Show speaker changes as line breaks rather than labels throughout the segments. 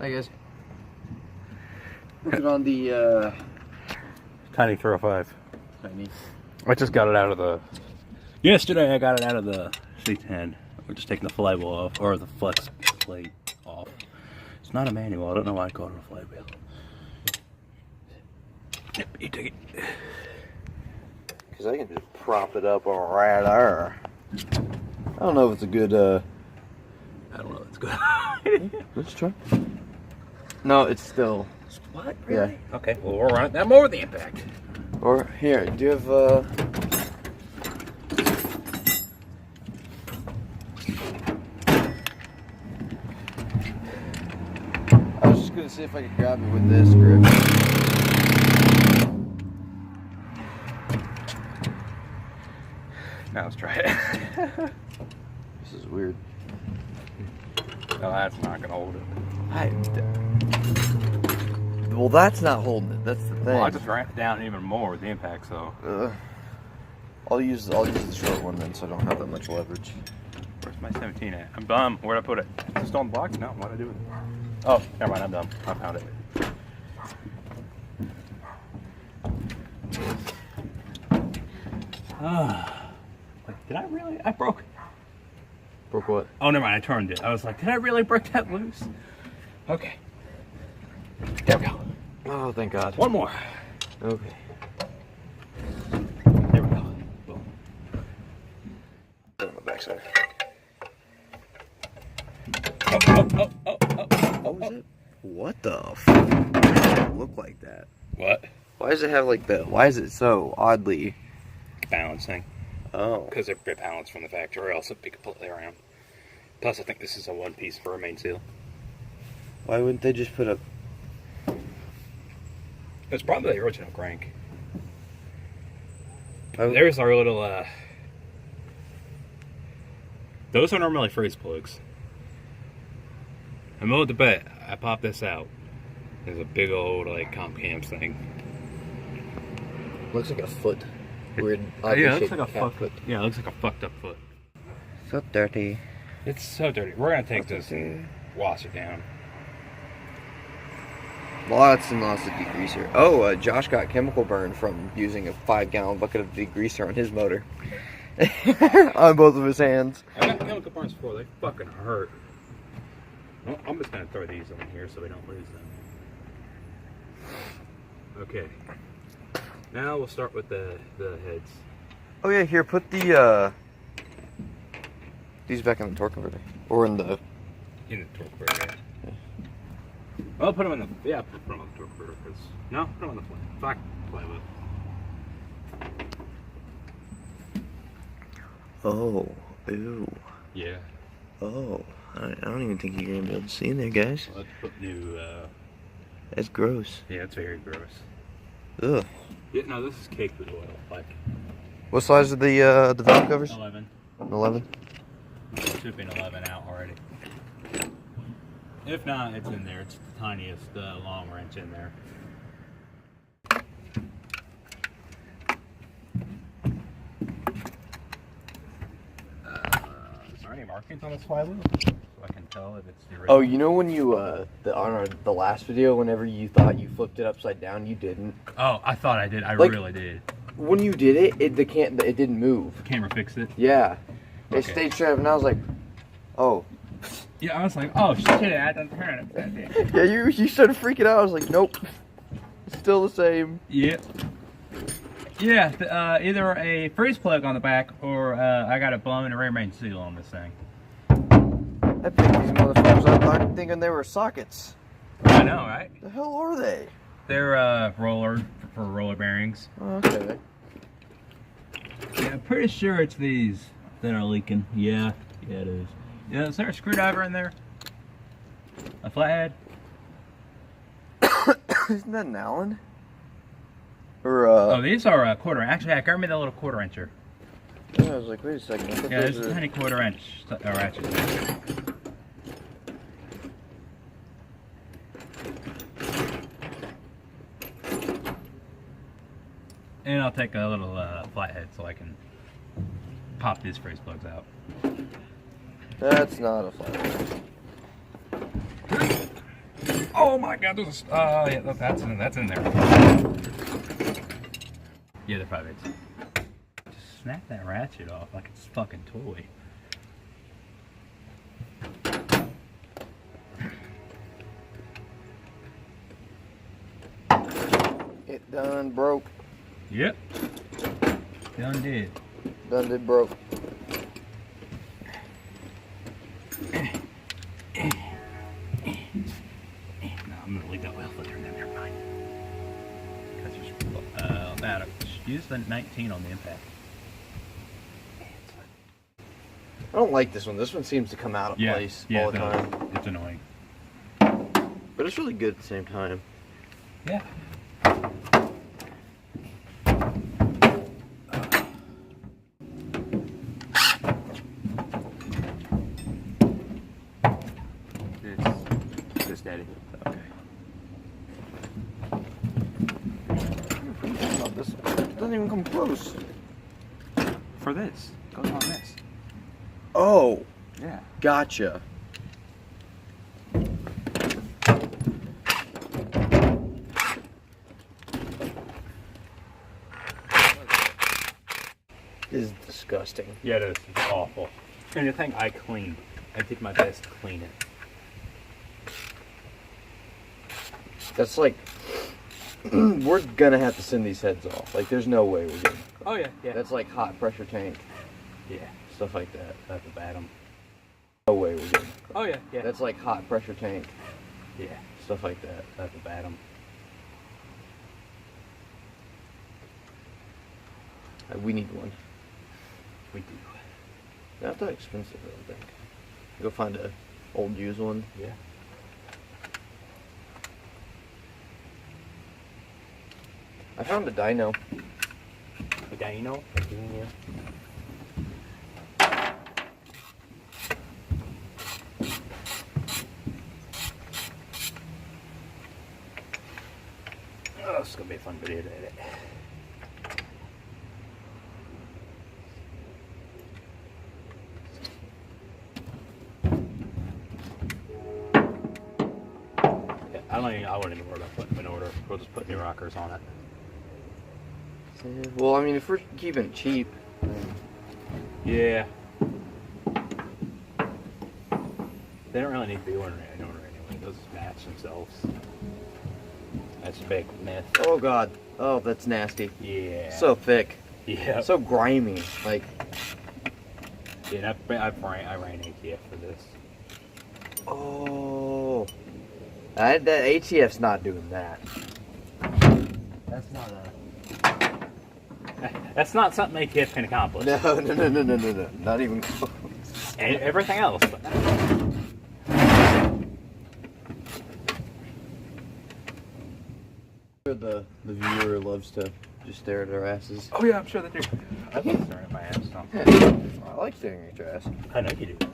I guess. Put it on the
Tiny 305.
tiny.
I just got it out of the... Yesterday I got it out of the C10. We're just taking the flywheel off, or the flex plate off. It's not a manual. I don't know why I called it a flywheel. Yep, you take it.
Because I can just prop it up right there. I don't know if it's a good,
I don't know if it's good.
let's try. No, it's still.
What? Really?
Yeah.
Okay, well, we'll run it that more with the impact.
Or, here, do you have, I was just gonna see if I could grab it with this grip.
Now let's try it.
This is weird.
No, that's not gonna hold it.
Well, that's not holding it. That's the thing.
Well, I just ramped it down even more with the impact, so.
I'll use the short one then, so I don't have that much leverage.
Where's my 17 at? I'm dumb. Where'd I put it? Is it still on the block? No, what'd I do with it? Oh, never mind, I'm dumb. I found it. Like, did I really? I broke.
Broke what?
Oh, never mind, I turned it. I was like, did I really break that loose? Okay. There we go.
Oh, thank God.
One more.
Okay.
There we go. Boom.
Put it on the backside.
Oh.
Is it? What the f? Why does it look like that?
What?
Why does it have like the? Why is it so oddly?
Balancing.
Oh.
Because they're balanced from the factory, or else it'd be completely around. Plus, I think this is a one piece for a main seal.
Why wouldn't they just put a?
It's probably the original crank.
Oh.
There's our little, those are normally freeze plugs. I'm willing to bet I pop this out. There's a big old, like, comp cams thing.
Looks like a foot. Weird.
Yeah, it looks like a fucked foot. Yeah, it looks like a fucked up foot.
So dirty.
It's so dirty. We're gonna take this and wash it down.
Lots and lots of degreaser. Oh, Josh got chemical burn from using a 5-gallon bucket of degreaser on his motor. On both of his hands.
I got chemical burns before. They fucking hurt. Well, I'm just gonna throw these in here so we don't lose them. Okay. Now we'll start with the heads.
Oh yeah, here, put the these back in the torque converter. Or in the...
In the torque converter, yeah. I'll put them in the... Yeah, put them on the torque converter, because... No, put them on the flywheel.
Oh, ew.
Yeah.
Oh, I don't even think you're gonna be able to see in there, guys.
Let's put new,
That's gross.
Yeah, it's very gross.
Ugh.
Yeah, no, this is caked with oil, like...
What size are the valve covers?
11.
11?
Should be an 11 out already. If not, it's in there. It's the tiniest long wrench in there. Is there any markings on this flywheel? So I can tell if it's the original.
Oh, you know when you, on the last video, whenever you thought you flipped it upside down, you didn't.
Oh, I thought I did. I
Like-
really did.
When you did it, it didn't move.
The camera fixed it.
Yeah. It
Okay.
stayed straight up, and I was like, oh.
Yeah, I was like, oh shit, I done turned it.
Yeah, you started freaking out. I was like, nope. It's still the same.
Yep. Yeah, either a freeze plug on the back or I got a blown rear main seal on this thing.
I picked these motherfuckers up. I'm thinking they were sockets.
I know, right?
The hell are they?
They're roller for roller bearings.
Oh, okay.
Yeah, I'm pretty sure it's these that are leaking. Yeah, it is. Yeah, is there a screwdriver in there? A flathead?
Isn't that an Allen? Or
Oh, these are a quarter. Actually, I got me the little quarter incher.
yeah, I was like, wait a second. I thought
Yeah,
those
there's a
are...
tiny quarter inch ratchet. And I'll take a little flathead so I can pop these freeze plugs out.
That's not a flathead.
Oh my god, there's a... yeah, that's in there. Yeah, they're 5/8. Just snap that ratchet off like it's a fucking toy.
It done broke.
Yep. Done did.
Done did broke.
No, I'm gonna leave that well filter in there. Never mind. Because there's about use the 19 on the impact.
I don't like this one. This one seems to come out of place all the time.
It's annoying.
But it's really good at the same time.
Yeah. This daddy. Okay.
This doesn't even come close.
For this. Goes on this.
Oh,
Yeah.
gotcha. This is disgusting.
Yeah, it is. It's awful. And the thing I clean. I did my best to clean it.
That's like, we're gonna have to send these heads off. Like, there's no way we're getting.
Oh yeah, yeah.
That's like hot pressure tank,
Yeah.
stuff like that.
That's a bad one.
No way we're getting.
Oh yeah, yeah.
That's like hot pressure tank,
Yeah.
stuff like that.
That's a bad one.
We need one.
We do.
Not that expensive, I don't think. Go find a old used one.
Yeah.
I found a dyno.
A dyno?
Yeah.
Oh, it's gonna be a fun video to edit. Yeah, I wouldn't even worry about putting them in order. We'll just put new rockers on it.
Well, I mean, if we're keeping it cheap,
Yeah. They don't really need to be ordered in order anyway. Those match themselves. That's a big myth.
oh god, oh that's nasty.
Yeah.
So thick,
yeah.
so grimy. Like,
Yeah, I ran ATF for this.
oh, that ATF's not doing that. That's not a.
That's not something ATF can accomplish.
No, not even close.
And everything else.
The viewer loves to just stare at our asses.
Oh yeah, I'm sure they do. I love staring at my ass. So.
I like staring at your ass.
I know you do.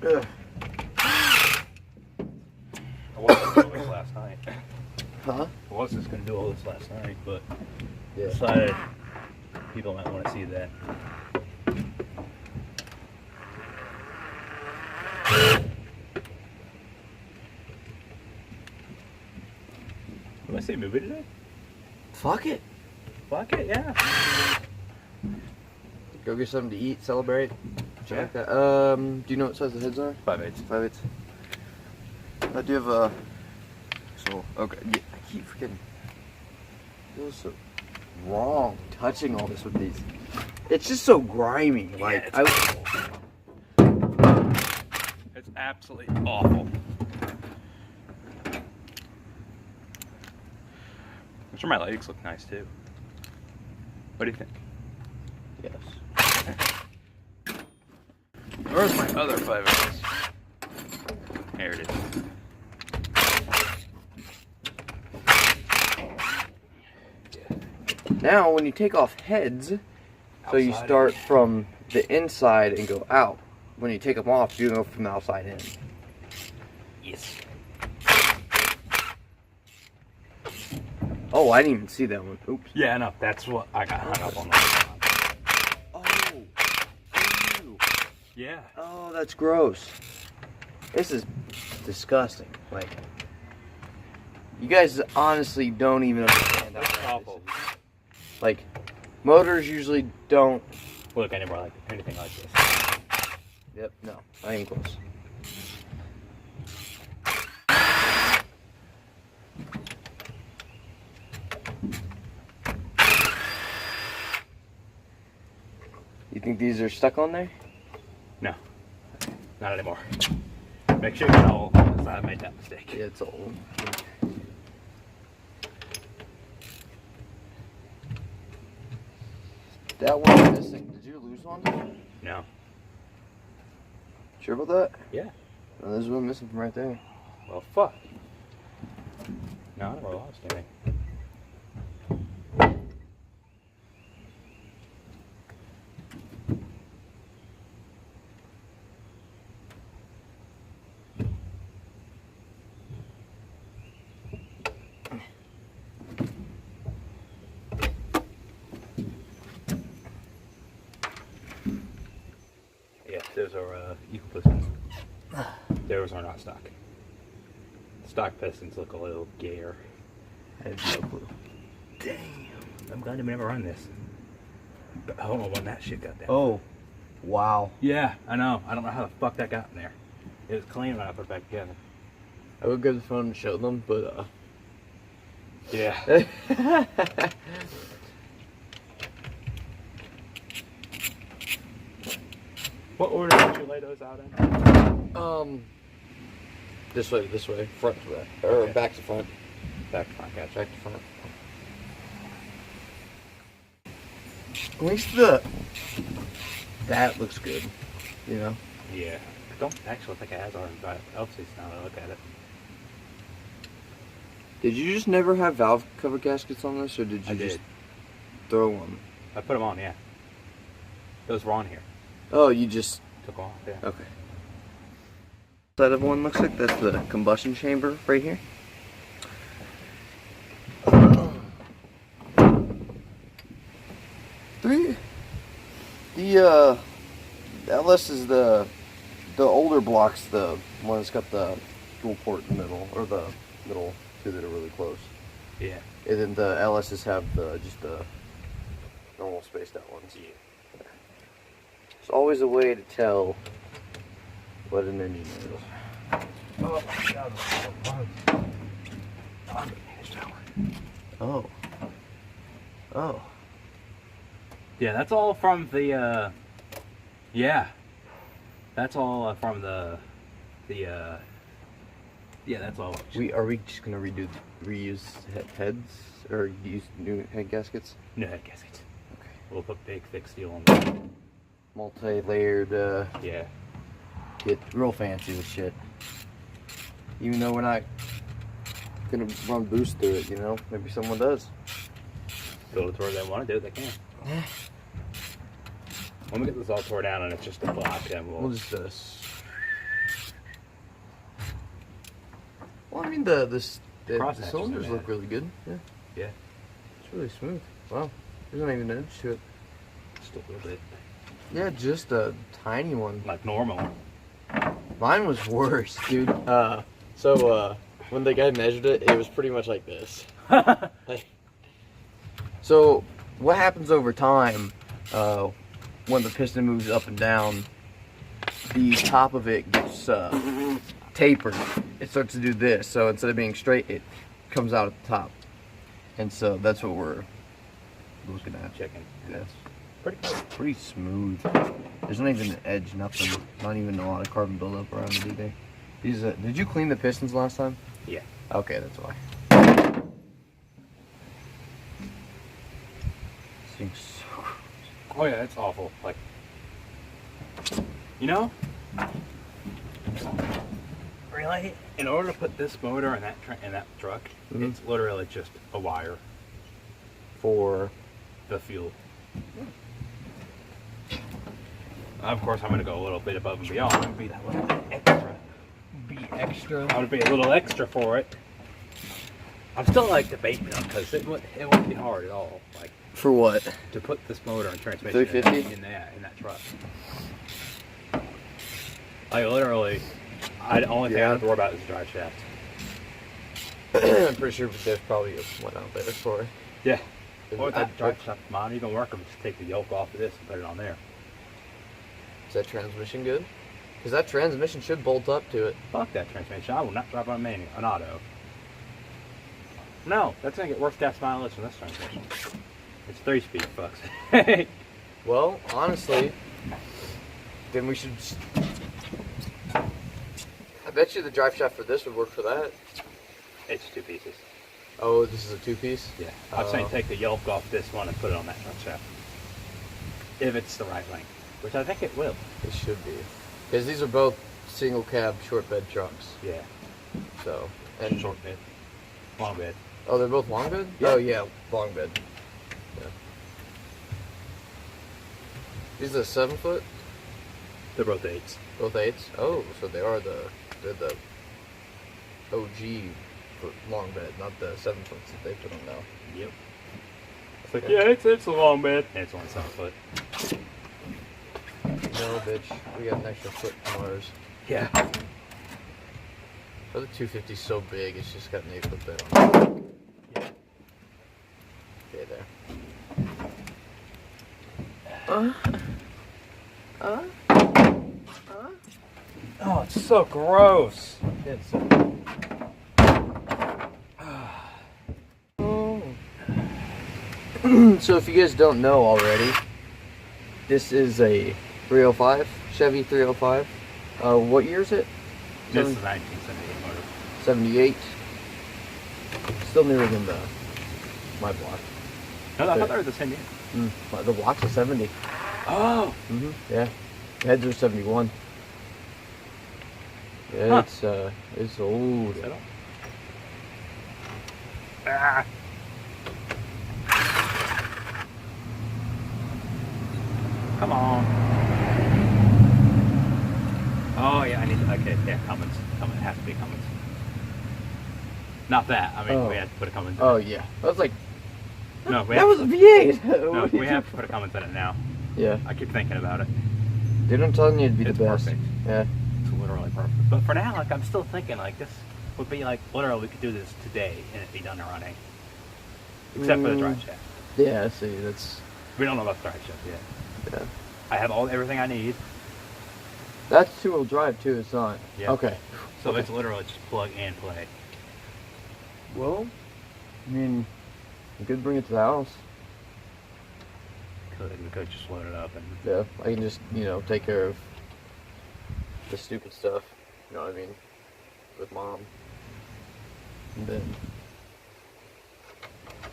Ugh.
I wasn't going to do this last night.
Huh?
I was just going to do all this last night, but
Yeah.
decided people might want to see that. Did I say movie today?
Fuck it.
Fuck it, yeah.
Go get something to eat, celebrate. Shit
Yeah.
like that. Do you know what size the heads are?
5/8.
5/8. I do have a. So okay, yeah, I keep forgetting. I feel so wrong touching all this with these. It's just so grimy. Like
it's
I.
awful. It's absolutely awful. I'm sure my legs look nice too. What do you think?
Yes.
Where's my other 5/8? Here it is.
Now, when you take off heads, so you
Outside.
start from the inside and go out. When you take them off, you go from the outside in.
Yes.
Oh, I didn't even see that one. Oops.
Yeah, no, that's what I got hung up on last time.
Oh. Ew.
Yeah.
Oh, that's gross. This is disgusting. Like, you guys honestly don't even understand how
That's
bad
awful.
this is. Like, motors usually don't.
Look, I never like anything like this.
Yep, no, not even close. You think these are stuck on there?
No, not anymore. Make sure you know because I made that mistake.
Yeah, it's old. That one's missing. Did you lose one?
No.
Sure about that?
Yeah.
No, there's one missing from right there.
Well, fuck. No, I never lost any. Yeah, those are equal pistons. Those are not stock. Stock pistons look a little gayer.
I have no clue.
Damn. I'm glad I never run this. But I don't know when that shit got down.
Oh, wow.
Yeah, I know. I don't know how the fuck that got in there. It was clean when I put it back together.
I would get the phone and show them, but
Yeah. What order did you lay those out in?
this way, front to back, or
Okay.
back to front,
Back to front, gotcha.
back to front. At least that looks good, you know.
Yeah. I don't actually think it has ours, but obviously now that I look at it.
Did you just never have valve cover gaskets on this, or did you
I
just
did.
throw one?
I put them on, yeah. Those were on here.
Oh, you just
Took off, yeah.
okay. Side of one looks like that's the combustion chamber right here. The LS is the older blocks, the one that's got the dual port in the middle, or the middle two that are really close.
Yeah.
And then the LSs have just the normal spaced out ones.
Yeah.
There's always a way to tell what an engine is.
Oh my god,
Oh. Oh.
yeah, that's all from the, yeah. That's all from the, yeah, that's all.
Are we just gonna reuse heads or use new head gaskets?
No head gaskets.
Okay.
We'll put big thick steel on them.
Multi-layered.
Yeah.
Get real fancy with shit. Even though we're not gonna run boost through it, you know, maybe someone does.
Build it to where they want to do it, they can. When we get this all tore down and it's just a block, then
We'll just well, I mean the
Cross hatches
cylinders
are
look
bad.
really good. Yeah,
Yeah,
it's really smooth. Wow, there's not even an edge to it.
just a little bit.
Yeah, just a tiny one.
Like normal.
Mine was worse, dude. So when the guy measured it, it was pretty much like this. Like, so what happens over time when the piston moves up and down, the top of it gets tapered. It starts to do this. So instead of being straight, it comes out at the top. And so that's what we're looking at.
Chicken. And
Yes.
it's pretty close.
Pretty smooth. There's not even an edge, nothing. Not even a lot of carbon buildup around it either. These, did you clean the pistons last time?
Yeah.
Okay, that's why. This thing's so gross.
Oh yeah, it's awful. Like, you know, really, in order to put this motor in that truck,
Mhm.
it's literally just a wire
For
the fuel. Of course, I'm going to go a little bit above and beyond. I'm going to be that little bit extra.
be extra.
I'm going to be a little extra for it. I'm still like debating because it wouldn't be hard at all. Like
For what?
to put this motor and transmission
350?
in that truck. Like literally, the only thing I have to worry about is the drive shaft.
I'm pretty sure there's probably one out there for it.
Yeah. Or if that drive shaft not even work, I'm just take the yoke off of this and put it on there.
Is that transmission good? Because that transmission should bolt up to it.
Fuck that transmission. I will not drive on an auto. No, that's gonna get worse gas mileage than this transmission. It's 3-speed, fucks.
Well, honestly, then we should. I bet you the drive shaft for this would work for that.
It's 2 pieces.
Oh, this is a 2-piece?
Yeah. I'm saying take the yoke off this one and put it on that drive shaft. If it's the right length, which I think it will.
It should be. Because these are both single cab short bed trucks.
Yeah.
So. And
Short bed. Long bed.
Oh, they're both long bed?
Yeah.
Oh, yeah, long bed. Yeah. These are 7 foot?
They're both 8s.
Both 8s? Oh, so they're the OG for long bed, not the 7 foots that they put on now.
Yep. It's like, yeah, it's a long bed. And it's only 7 foot.
No, bitch. We got an extra foot on ours.
Yeah.
The other 250's so big, it's just got an 8-foot bed on it.
Yeah.
Okay, there.
Oh, it's so gross.
It's So if you guys don't know already, this is a 305, Chevy 305. What year is it?
This is a 1978 motor.
78. Still newer than my block.
No, I thought they were the same year.
The block's a 70.
Oh!
Yeah. Heads are 71. Yeah,
Huh.
it's old.
Ah. Come on. Oh yeah, I need to, okay, yeah, Cummins. It has to be Cummins. Not that, I mean, we had to put a Cummins in
Oh
it.
yeah. I was like,
No, we
that
have,
was a V8.
no,
What did
we
you-
have to put a Cummins in it now.
Yeah.
I keep thinking about it.
Dude, I'm telling you, it'd be
It's
the best.
perfect.
Yeah.
It's literally perfect. But for now, like, I'm still thinking, like, this would be, like, literally, we could do this today and it'd be done and running. Except for the drive shaft.
Yeah. See, that's
We don't know about the drive shaft yet.
yeah.
I have everything I need.
That's 2-wheel drive too. It's not.
Yeah.
Okay.
So it's literally just plug and play.
Well, I mean, you could bring it to the house.
We could just load it up and
Yeah. I can just, take care of the stupid stuff. You know what I mean? With mom. And then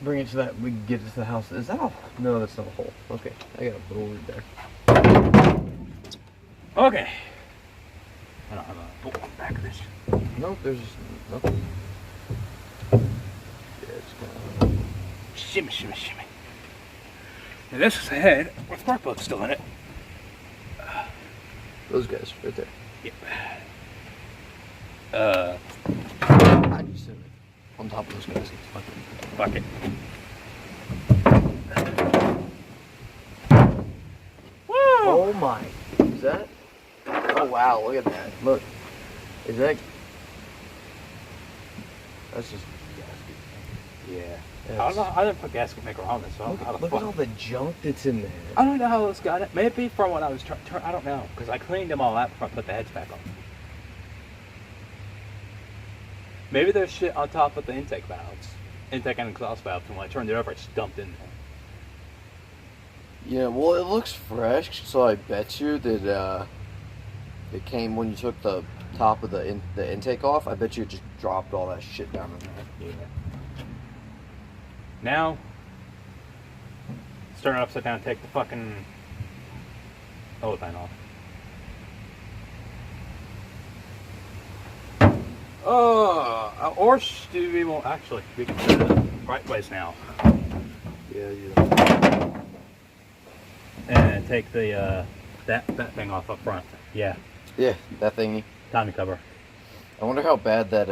bring it to that. We can get it to the house. Is that a? No, that's not a hole. Okay. I got a little right there.
okay. I don't have a bolt on the back of this.
Nope. There's nothing. Yeah, it's kind of.
Shimmy, shimmy, shimmy. And this is the head with spark plugs still in it.
Those guys right there.
Yep.
I just sit on top of those guys.
Fuck it. Woo!
Oh my! Is that? Oh wow! Look at that! Look, is that? That's just gasket.
Yeah.
Yes.
I don't know. I didn't put gasket maker on this, so I don't know how the
Look at
fuck.
all the junk that's in there.
I don't know how this got it. Maybe from when I was trying. I don't know, because I cleaned them all out before I put the heads back on. Maybe there's shit on top of the intake valves, intake and exhaust valves, and when I turned it over, it's dumped in there.
Yeah, well, it looks fresh, so I bet you that it came when you took the top of the intake off. I bet you it just dropped all that shit down in there.
Yeah. Now, turn it upside down, take the fucking thing off. Or do we won't actually, we can set it right place now.
Yeah, yeah.
And take the, that thing off up front. Yeah,
Yeah, that thingy.
timing cover.
I wonder how bad that.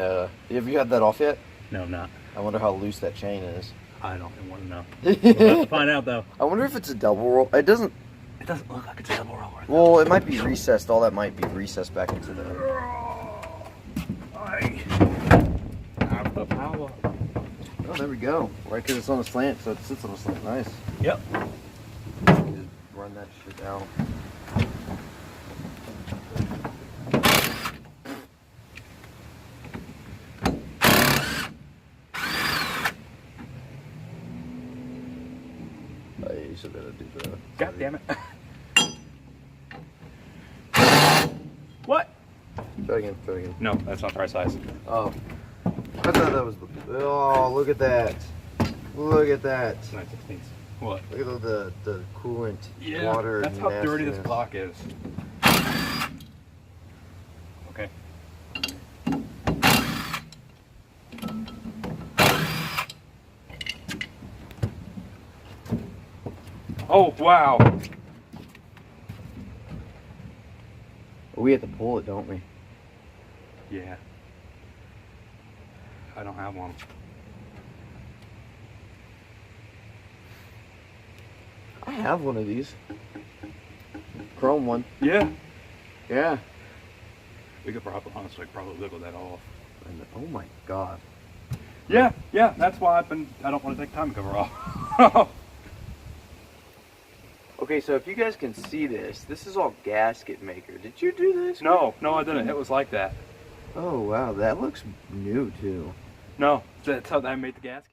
Have you had that off yet?
No, not.
I wonder how loose that chain is.
I don't want to know. We'll have to find out though.
I wonder if it's a double roll. It doesn't.
It doesn't look like it's a double roller.
Well, it might be recessed. All that might be recessed back into the.
I have the power.
Oh, there we go. Right, because it's on a slant, so it sits on a slant. Nice.
Yep.
Just run that shit out. Oh, yeah, you should better do that.
God damn it. What?
Try again, try again.
No, that's not the right size.
Oh. I thought that was the. Oh, look at that. Look at that.
It's 9/16. What?
Look at the coolant,
Yeah,
water.
that's how dirty this
nastiness.
block is. Okay. Oh, wow.
We have to pull it, don't we?
Yeah. I don't have one.
I have one of these. Chrome one.
Yeah.
Yeah.
We could honestly probably wiggle that off.
And, oh my god.
Yeah, that's why I don't want to take time to cover off.
Okay, so if you guys can see this is all gasket maker. Did you do this?
No, I didn't. It was like that.
Oh wow, that looks new too.
No, that's how I made the gasket.